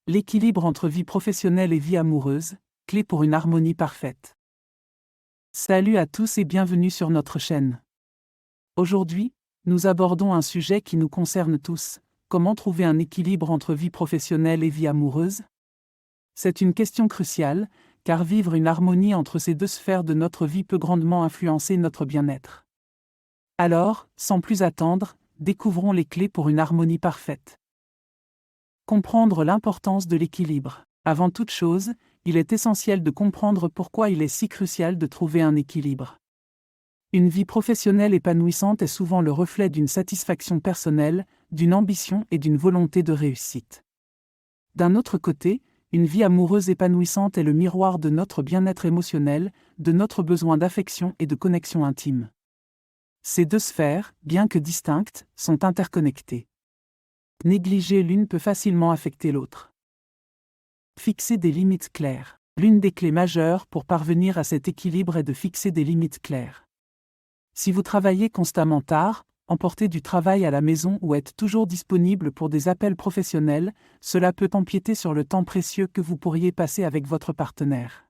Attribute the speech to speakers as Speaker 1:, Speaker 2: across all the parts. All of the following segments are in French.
Speaker 1: L'équilibre entre vie professionnelle et vie amoureuse, clé pour une harmonie parfaite. Salut à tous et bienvenue sur notre chaîne. Aujourd'hui, nous abordons un sujet qui nous concerne tous: comment trouver un équilibre entre vie professionnelle et vie amoureuse? C'est une question cruciale, car vivre une harmonie entre ces deux sphères de notre vie peut grandement influencer notre bien-être. Alors, sans plus attendre, découvrons les clés pour une harmonie parfaite. Comprendre l'importance de l'équilibre. Avant toute chose, il est essentiel de comprendre pourquoi il est si crucial de trouver un équilibre. Une vie professionnelle épanouissante est souvent le reflet d'une satisfaction personnelle, d'une ambition et d'une volonté de réussite. D'un autre côté, une vie amoureuse épanouissante est le miroir de notre bien-être émotionnel, de notre besoin d'affection et de connexion intime. Ces deux sphères, bien que distinctes, sont interconnectées. Négliger l'une peut facilement affecter l'autre. Fixer des limites claires. L'une des clés majeures pour parvenir à cet équilibre est de fixer des limites claires. Si vous travaillez constamment tard, emportez du travail à la maison ou êtes toujours disponible pour des appels professionnels, cela peut empiéter sur le temps précieux que vous pourriez passer avec votre partenaire.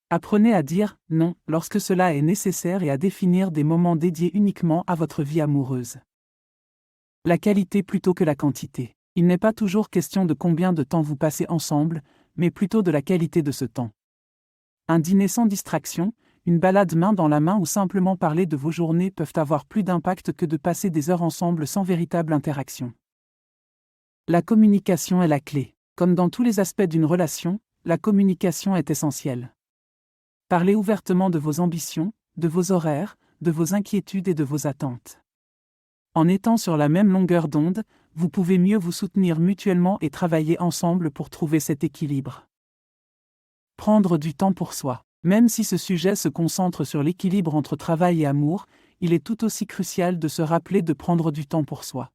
Speaker 1: Apprenez à dire « non » lorsque cela est nécessaire et à définir des moments dédiés uniquement à votre vie amoureuse. La qualité plutôt que la quantité. Il n'est pas toujours question de combien de temps vous passez ensemble, mais plutôt de la qualité de ce temps. Un dîner sans distraction, une balade main dans la main ou simplement parler de vos journées peuvent avoir plus d'impact que de passer des heures ensemble sans véritable interaction. La communication est la clé. Comme dans tous les aspects d'une relation, la communication est essentielle. Parlez ouvertement de vos ambitions, de vos horaires, de vos inquiétudes et de vos attentes. En étant sur la même longueur d'onde, vous pouvez mieux vous soutenir mutuellement et travailler ensemble pour trouver cet équilibre. Prendre du temps pour soi. Même si ce sujet se concentre sur l'équilibre entre travail et amour, il est tout aussi crucial de se rappeler de prendre du temps pour soi.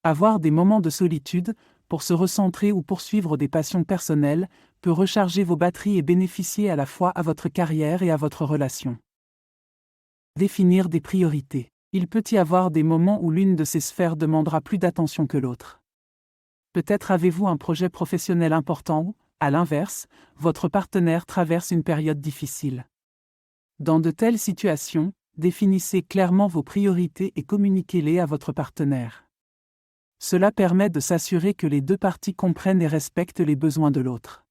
Speaker 1: Avoir des moments de solitude, pour se recentrer ou poursuivre des passions personnelles, peut recharger vos batteries et bénéficier à la fois à votre carrière et à votre relation. Définir des priorités. Il peut y avoir des moments où l'une de ces sphères demandera plus d'attention que l'autre. Peut-être avez-vous un projet professionnel important ou, à l'inverse, votre partenaire traverse une période difficile. Dans de telles situations, définissez clairement vos priorités et communiquez-les à votre partenaire. Cela permet de s'assurer que les deux parties comprennent et respectent les besoins de l'autre.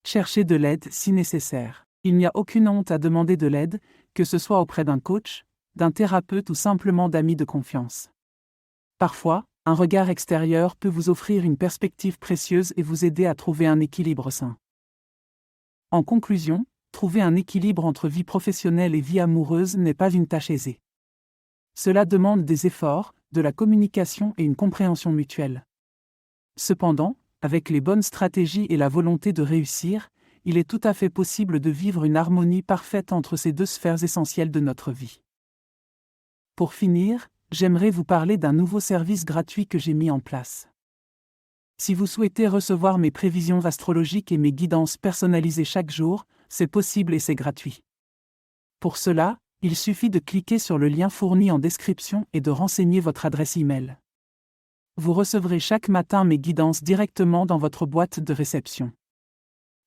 Speaker 1: Cherchez de l'aide si nécessaire. Il n'y a aucune honte à demander de l'aide, que ce soit auprès d'un coach, d'un thérapeute ou simplement d'amis de confiance. Parfois, un regard extérieur peut vous offrir une perspective précieuse et vous aider à trouver un équilibre sain. En conclusion, trouver un équilibre entre vie professionnelle et vie amoureuse n'est pas une tâche aisée. Cela demande des efforts, de la communication et une compréhension mutuelle. Cependant, avec les bonnes stratégies et la volonté de réussir, il est tout à fait possible de vivre une harmonie parfaite entre ces deux sphères essentielles de notre vie. Pour finir, j'aimerais vous parler d'un nouveau service gratuit que j'ai mis en place. Si vous souhaitez recevoir mes prévisions astrologiques et mes guidances personnalisées chaque jour, c'est possible et c'est gratuit. Pour cela, il suffit de cliquer sur le lien fourni en description et de renseigner votre adresse e-mail. Vous recevrez chaque matin mes guidances directement dans votre boîte de réception.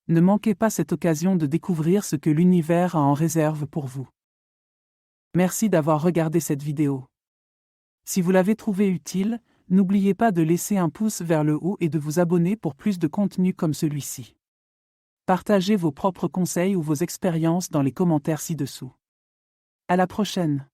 Speaker 1: Ne manquez pas cette occasion de découvrir ce que l'univers a en réserve pour vous. Merci d'avoir regardé cette vidéo. Si vous l'avez trouvée utile, n'oubliez pas de laisser un pouce vers le haut et de vous abonner pour plus de contenu comme celui-ci. Partagez vos propres conseils ou vos expériences dans les commentaires ci-dessous. À la prochaine!